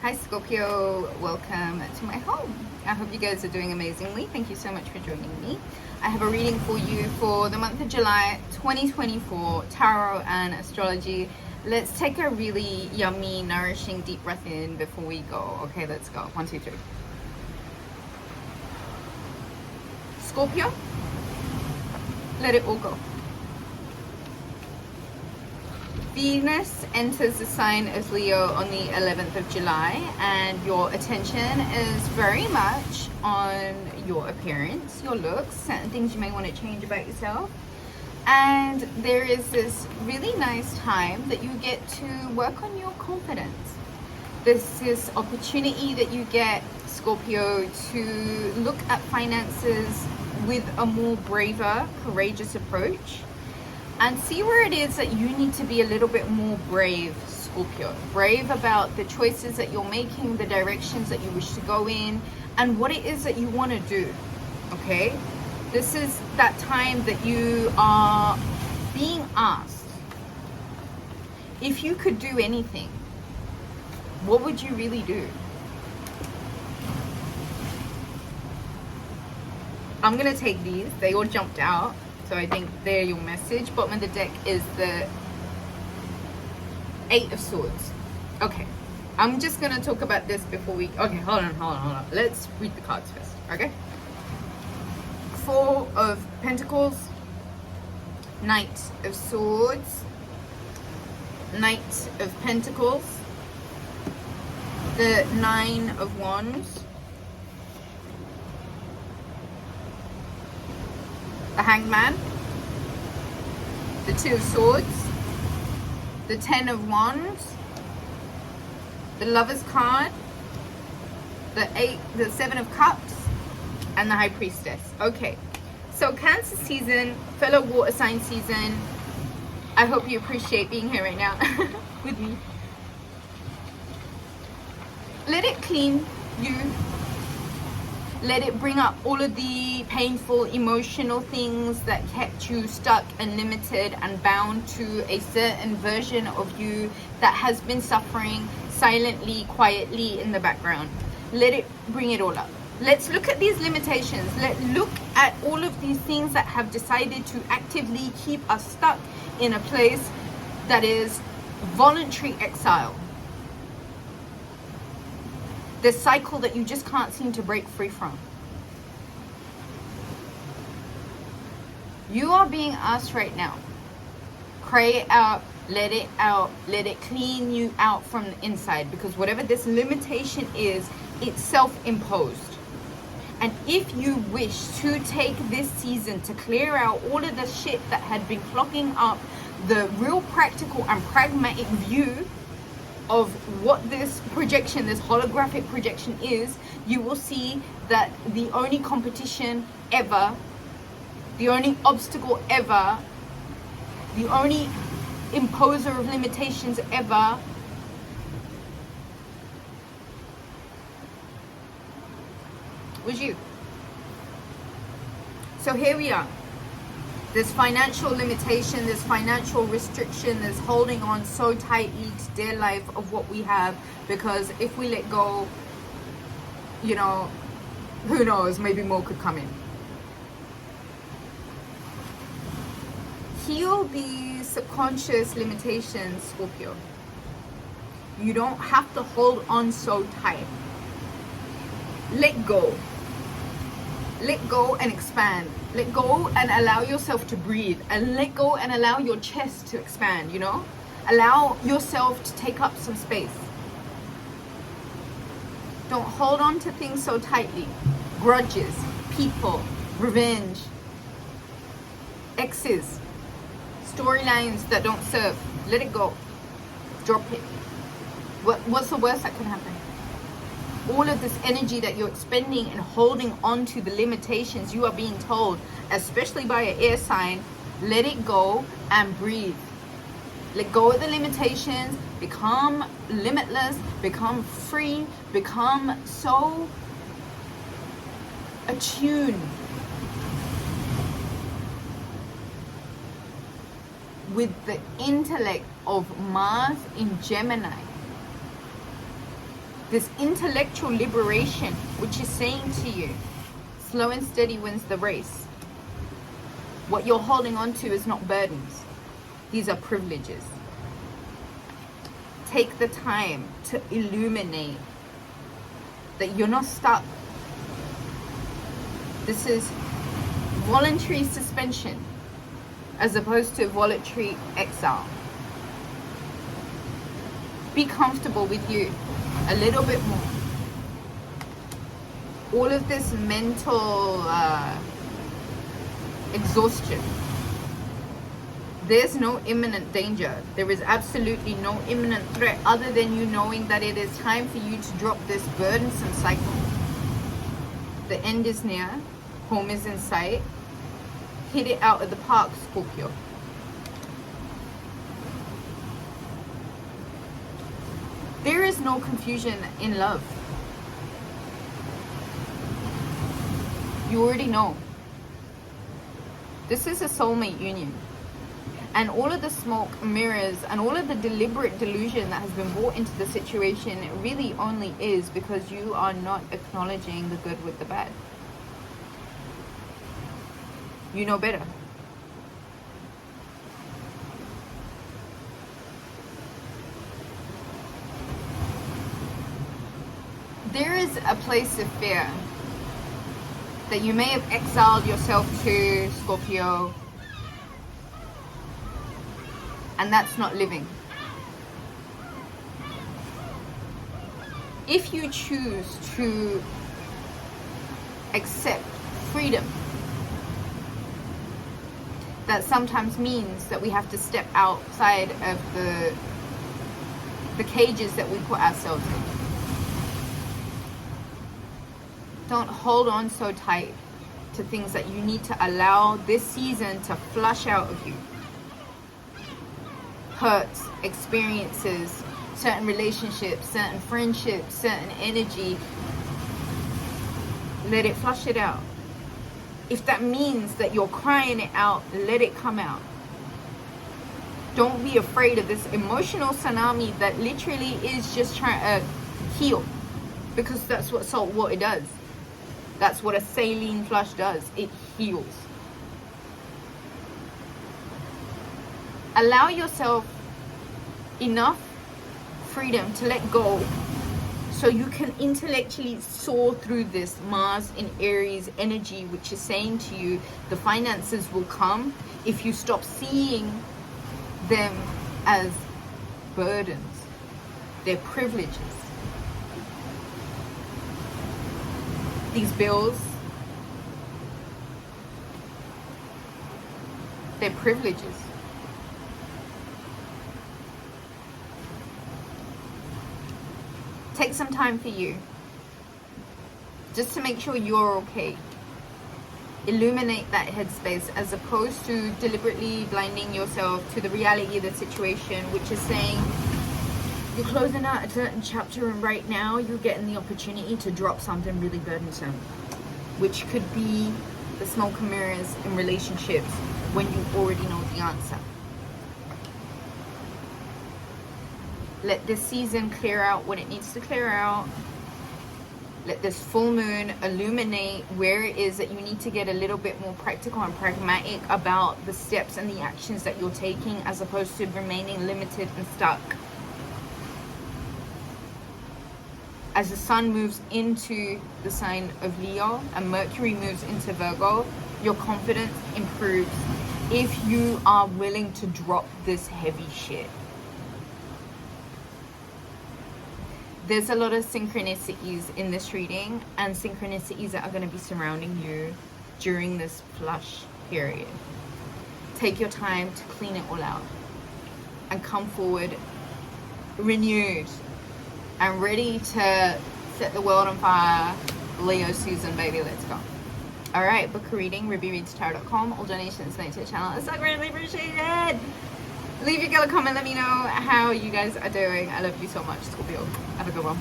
Hi Scorpio, welcome to my home. I hope you guys are doing amazingly. Thank you so much for joining me. I have a reading for you for the month of July 2024, tarot and astrology. Let's take a really yummy, nourishing, deep breath in before we go. Okay, let's go. 1, 2, 3. Scorpio, let it all go. Venus enters the sign of Leo on the 11th of July, and your attention is very much on your appearance, your looks, certain things you may want to change about yourself. And there is this really nice time that you get to work on your confidence. There's this opportunity that you get, Scorpio, to look at finances with a more braver, courageous approach. And see where it is that you need to be a little bit more brave, Scorpio. Brave about the choices that you're making, the directions that you wish to go in, and what it is that you want to do, okay? This is that time that you are being asked, if you could do anything, what would you really do? I'm going to take these. They all jumped out. So I think they're your message. Bottom of the deck is the 8 of Swords. Okay. I'm just going to talk about this before we... Okay, hold on. Let's read the cards first, okay? 4 of Pentacles. Knight of Swords. Knight of Pentacles. The 9 of Wands. The Hangman, the 2 of Swords, the 10 of Wands, the Lover's card, the 7 of Cups, and the High Priestess. Okay, so Cancer season, fellow water sign season, I hope you appreciate being here right now with me. Let it clean you. Let it bring up all of the painful, emotional things that kept you stuck and limited and bound to a certain version of you that has been suffering silently, quietly in the background. Let it bring it all up. Let's look at these limitations. Let's look at all of these things that have decided to actively keep us stuck in a place that is voluntary exile. This cycle that you just can't seem to break free from. You are being asked right now. Cry it out, let it clean you out from the inside, because whatever this limitation is, it's self-imposed. And if you wish to take this season to clear out all of the shit that had been clogging up the real practical and pragmatic view of what this projection, this holographic projection is, you will see that the only competition ever, the only obstacle ever, the only imposer of limitations ever was you. So here we are. This financial limitation, this financial restriction, this holding on so tightly to dear life of what we have, because if we let go, you know, who knows, maybe more could come in. Heal these subconscious limitations, Scorpio. You don't have to hold on so tight. Let go. Let go and expand. Let go and allow yourself to breathe. And let go and allow your chest to expand, you know? Allow yourself to take up some space. Don't hold on to things so tightly. Grudges, people, revenge, exes, storylines that don't serve. Let it go. Drop it. What's the worst that can happen? All of this energy that you're expending and holding on to the limitations you are being told, especially by an air sign, let it go and breathe. Let go of the limitations, become limitless, become free, become so attuned with the intellect of Mars in Gemini. This intellectual liberation, which is saying to you, slow and steady wins the race. What you're holding on to is not burdens. These are privileges. Take the time to illuminate that you're not stuck. This is voluntary suspension as opposed to voluntary exile. Be comfortable with you a little bit more. All of this mental exhaustion. There's no imminent danger. There is absolutely no imminent threat other than you knowing that it is time for you to drop this burdensome cycle. The end is near. Home is in sight. Hit it out of the park, Scorpio. There is no confusion in love. You already know. This is a soulmate union. And all of the smoke mirrors and all of the deliberate delusion that has been brought into the situation, it really only is because you are not acknowledging the good with the bad. You know better. There is a place of fear that you may have exiled yourself to, Scorpio, and that's not living. If you choose to accept freedom, that sometimes means that we have to step outside of the cages that we put ourselves in. Don't hold on so tight to things that you need to allow this season to flush out of you. Hurts, experiences, certain relationships, certain friendships, certain energy. Let it flush it out. If that means that you're crying it out, let it come out. Don't be afraid of this emotional tsunami that literally is just trying to heal. Because that's what salt water does. That's what a saline flush does. It heals. Allow yourself enough freedom to let go so you can intellectually soar through this Mars in Aries energy, which is saying to you the finances will come if you stop seeing them as burdens. They're privileges. These bills, they're privileges. Take some time for you, just to make sure you're okay. Illuminate that headspace as opposed to deliberately blinding yourself to the reality of the situation, which is saying you're closing out a certain chapter and right now you're getting the opportunity to drop something really burdensome, which could be the smoke and mirrors in relationships when you already know the answer. Let this season clear out what it needs to clear out. Let this full moon illuminate where it is that you need to get a little bit more practical and pragmatic about the steps and the actions that you're taking, as opposed to remaining limited and stuck. As the sun moves into the sign of Leo and Mercury moves into Virgo, your confidence improves if you are willing to drop this heavy shit. There's a lot of synchronicities in this reading, and synchronicities that are going to be surrounding you during this flush period. Take your time to clean it all out and come forward renewed and ready to set the world on fire. Leo season, baby, let's go. All right, book a reading, rubyreadstarot.com. All donations made to the channel is so greatly appreciated. Leave your girl a comment, let me know how you guys are doing. I love you so much, Scorpio. Have a good one.